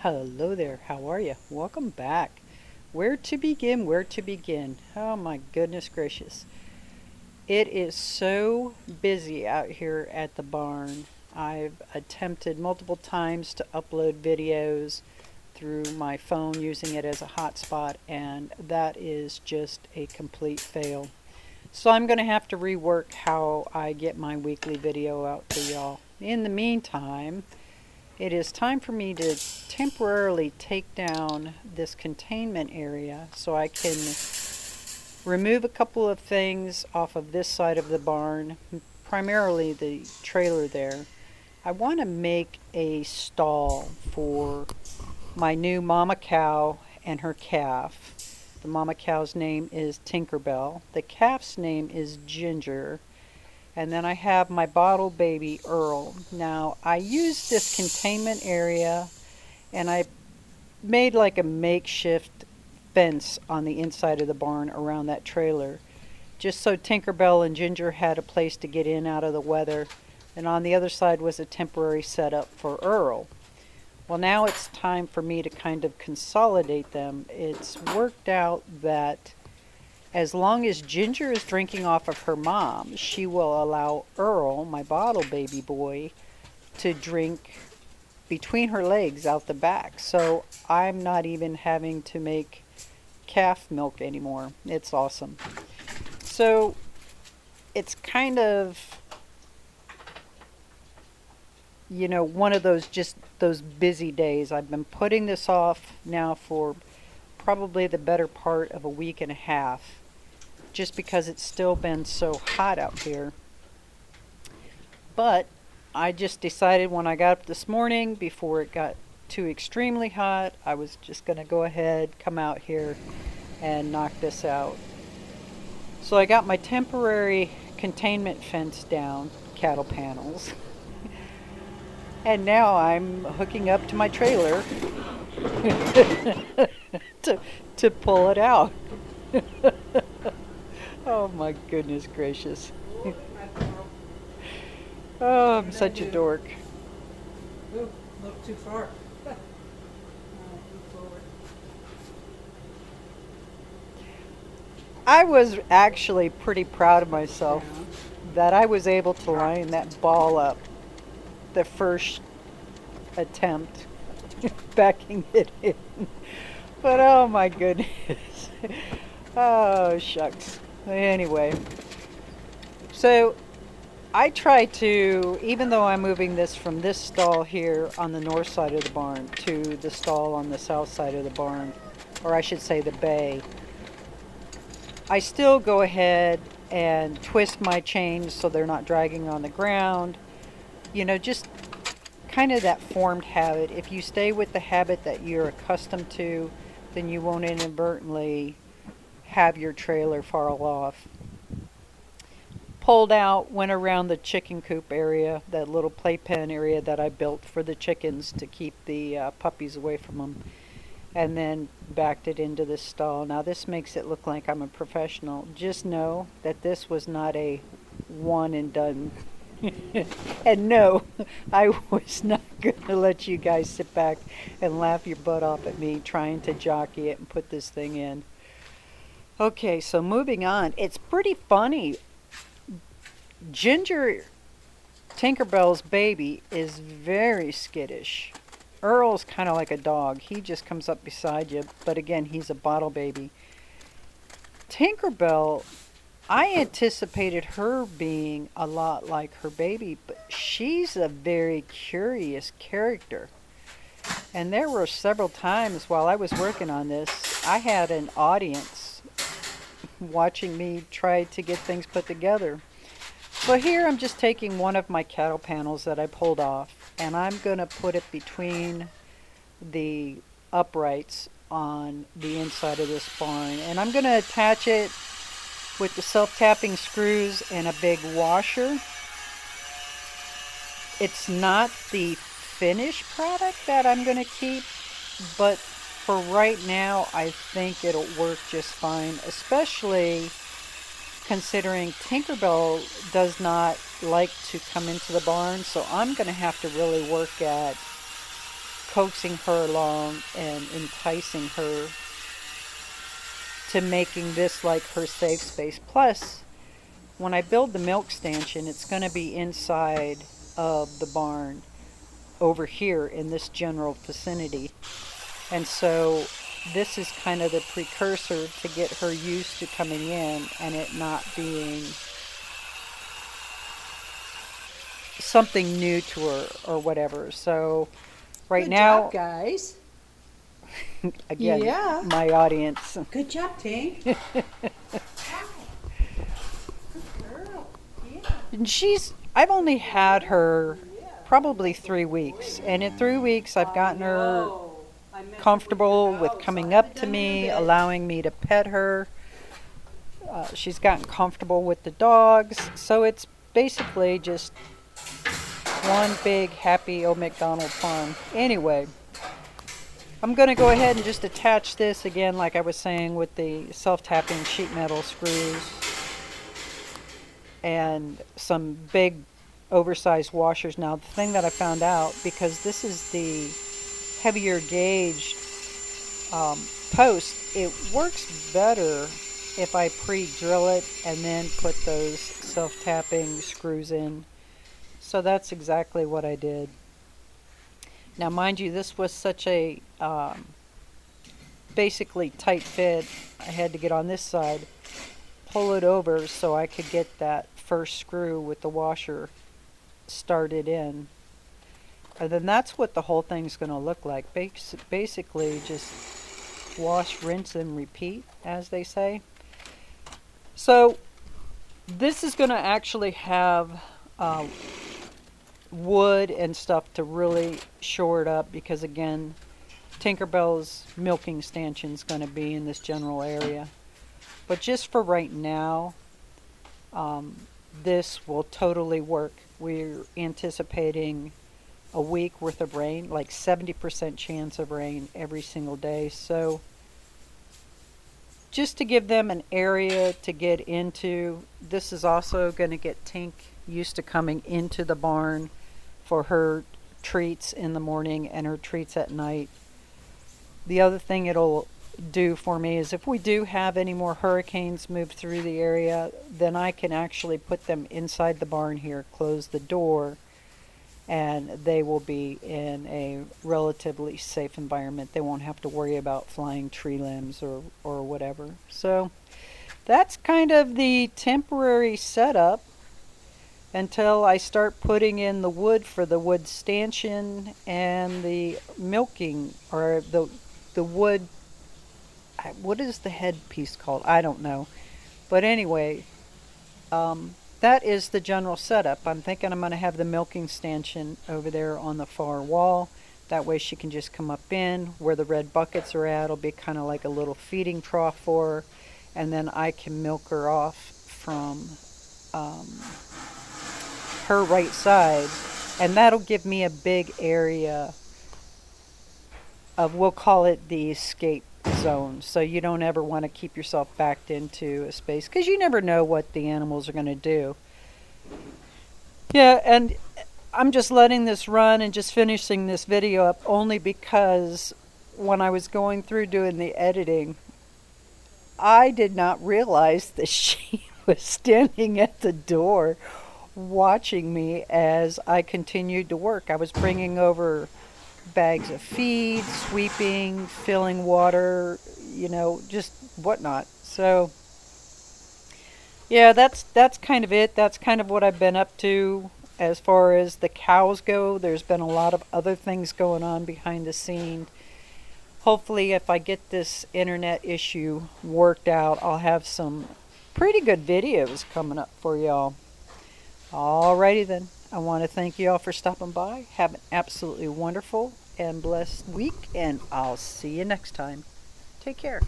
Hello there, how are you? Welcome back. Where to begin? Where to begin? Oh my goodness gracious. It is so busy out here at the barn. I've attempted multiple times to upload videos through my phone using it as a hotspot, and that is just a complete fail. So I'm going to have to rework how I get my weekly video out to y'all. In the meantime, it is time for me to temporarily take down this containment area so I can remove a couple of things off of this side of the barn, primarily the trailer there. I want to make a stall for my new mama cow and her calf. The mama cow's name is Tinkerbell. The calf's name is Ginger. And then I have my bottle baby Earl. Now I used this containment area and I made like a makeshift fence on the inside of the barn around that trailer, just so Tinkerbell and Ginger had a place to get in out of the weather. And on the other side was a temporary setup for Earl. Well, now it's time for me to kind of consolidate them. It's worked out that as long as Ginger is drinking off of her mom, she will allow Earl, my bottle baby boy, to drink between her legs out the back. So I'm not even having to make calf milk anymore. It's awesome. So it's kind of, one of those busy days. I've been putting this off now for probably the better part of a week and a half, just because it's still been so hot out here. But I just decided when I got up this morning, before it got too extremely hot, I was just going to go ahead, come out here, and knock this out. So I got my temporary containment fence down, cattle panels, and now I'm hooking up to my trailer to pull it out. Oh my goodness gracious. Oh, I'm such a dork. Ooh, look too far. I was actually pretty proud of myself that I was able to line that ball up the first attempt, backing it in. But oh my goodness. Oh shucks. Anyway, so I try to, even though I'm moving this from this stall here on the north side of the barn to the stall on the south side of the barn, or I should say the bay, I still go ahead and twist my chains so they're not dragging on the ground. Just kind of that formed habit. If you stay with the habit that you're accustomed to, then you won't inadvertently have your trailer fall off. Pulled out, went around the chicken coop area, that little playpen area that I built for the chickens to keep the puppies away from them, and then backed it into the stall. Now this makes it look like I'm a professional. Just know that this was not a one and done. And no, I was not going to let you guys sit back and laugh your butt off at me trying to jockey it and put this thing in. Okay, so moving on. It's pretty funny. Ginger, Tinkerbell's baby, is very skittish. Earl's kind of like a dog. He just comes up beside you, but again, he's a bottle baby. Tinkerbell, I anticipated her being a lot like her baby, but she's a very curious character. And there were several times while I was working on this, I had an audience watching me try to get things put together. So here I'm just taking one of my cattle panels that I pulled off, and I'm going to put it between the uprights on the inside of this barn. And I'm going to attach it with the self-tapping screws and a big washer. It's not the finished product that I'm going to keep, but for right now I think it'll work just fine, especially considering Tinkerbell does not like to come into the barn, so I'm going to have to really work at coaxing her along and enticing her to making this like her safe space. Plus, when I build the milk stanchion, it's going to be inside of the barn over here in this general vicinity. And so this is kind of the precursor to get her used to coming in and it not being something new to her or whatever. So right Good now, job, guys. again, Yeah. my audience. Good job, Tink. Good girl. Yeah. And I've only had her probably 3 weeks. And in 3 weeks, I've gotten her comfortable with coming up to me, allowing me to pet her. She's gotten comfortable with the dogs. So it's basically just one big happy old McDonald farm. Anyway, I'm going to go ahead and just attach this again, like I was saying, with the self-tapping sheet metal screws and some big oversized washers. Now, the thing that I found out, because this is the heavier gauge post, it works better if I pre-drill it and then put those self-tapping screws in. So that's exactly what I did. Now, mind you, this was such a basically tight fit. I had to get on this side, pull it over so I could get that first screw with the washer started in. And then that's what the whole thing's going to look like. Basically, just wash, rinse, and repeat, as they say. So this is going to actually have wood and stuff to really shore it up, because again, Tinkerbell's milking stanchion is going to be in this general area. But just for right now, this will totally work. We're anticipating a week worth of rain, like 70% chance of rain every single day. So just to give them an area to get into, this is also going to get Tink used to coming into the barn for her treats in the morning and her treats at night. The other thing it'll do for me is if we do have any more hurricanes move through the area, then I can actually put them inside the barn here, close the door, and they will be in a relatively safe environment. They won't have to worry about flying tree limbs or whatever. So that's kind of the temporary setup until I start putting in the wood for the wood stanchion and the milking, or the wood, what is the headpiece called? I don't know. But anyway, that is the general setup. I'm thinking I'm going to have the milking stanchion over there on the far wall. That way she can just come up in. Where the red buckets are at, it'll be kind of like a little feeding trough for her. And then I can milk her off from her right side. And that'll give me a big area of, we'll call it the escape zone. So you don't ever want to keep yourself backed into a space, because you never know what the animals are going to do. Yeah, and I'm just letting this run and just finishing this video up only because when I was going through doing the editing, I did not realize that she was standing at the door watching me as I continued to work. I was bringing over bags of feed, sweeping, filling water, just whatnot. So yeah, that's kind of it. That's kind of what I've been up to as far as the cows go. There's been a lot of other things going on behind the scene. Hopefully, if I get this internet issue worked out, I'll have some pretty good videos coming up for y'all. Alrighty then. I want to thank you all for stopping by. Have an absolutely wonderful and blessed week, and I'll see you next time. Take care.